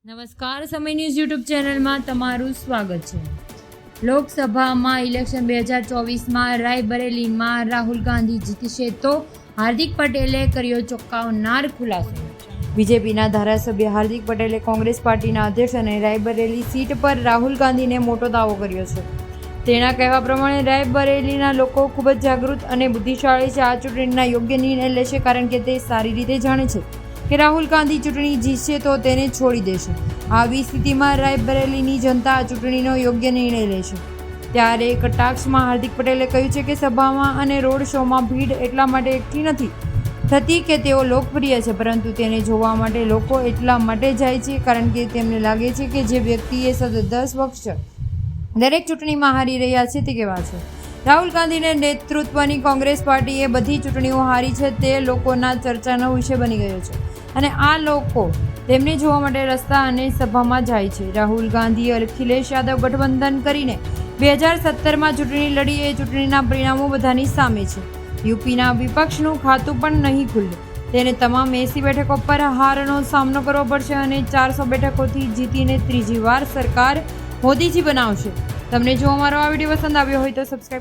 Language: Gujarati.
નમસ્કાર, સમય ન્યૂઝ યુટ્યુબ ચેનલમાં તમારું સ્વાગત છે. લોકસભામાં ઇલેક્શન 2024માં રાયબરેલીમાં રાહુલ ગાંધી જીતશે તો હાર્દિક પટેલે કર્યો ચોંકાવનાર ખુલાસો. બીજેપીના ધારાસભ્ય હાર્દિક પટેલે કોંગ્રેસ પાર્ટીના અધ્યક્ષ અને રાયબરેલી સીટ પર રાહુલ ગાંધીને મોટો દાવો કર્યો છે. તેના કહેવા પ્રમાણે રાયબરેલીના લોકો ખૂબ જ જાગૃત અને બુદ્ધિશાળી છે. આ ચૂંટણીના યોગ્ય નિર્ણય લેશે કારણ કે તે સારી રીતે જાણે છે કે રાહુલ ગાંધી ચૂંટણી જીતશે તો તેને છોડી દેશે. આવી સ્થિતિમાં રાયબરેલીની જનતા આ ચૂંટણીનો યોગ્ય નિર્ણય લેશે. ત્યારે કટાક્ષમાં હાર્દિક પટેલે કહ્યું છે કે સભામાં અને રોડ શોમાં ભીડ એટલા માટે એકઠી નથી થતી કે તેઓ લોકપ્રિય છે, પરંતુ તેને જોવા માટે લોકો એટલા માટે જાય છે કારણ કે તેમને લાગે છે કે જે વ્યક્તિએ સતત 10 વર્ષ દરેક ચૂંટણીમાં હારી રહ્યા છે તે કેવા છે. રાહુલ ગાંધીના નેતૃત્વની કોંગ્રેસ પાર્ટીએ બધી ચૂંટણીઓ હારી છે તે લોકોના ચર્ચાનો વિષય બની ગયો છે અને આ લોકો તેમને જોવા માટે રસ્તા અને સભામાં જાય છે. રાહુલ ગાંધી અખિલેશ યાદવ ગઠબંધન કરીને 2017માં ચૂંટણી લડી. એ ચૂંટણીના પરિણામો બધાની સામે છે. યુપીના વિપક્ષનું ખાતું પણ નહીં ખુલે. તેને તમામ 80 બેઠકો પર હારનો સામનો કરવો પડશે અને 400 બેઠકોથી જીતીને ત્રીજી વાર સરકાર મોદીજી બનાવશે. તમને જો અમારો આ વિડીયો પસંદ આવ્યો હોય તો સબસ્ક્રાઈબ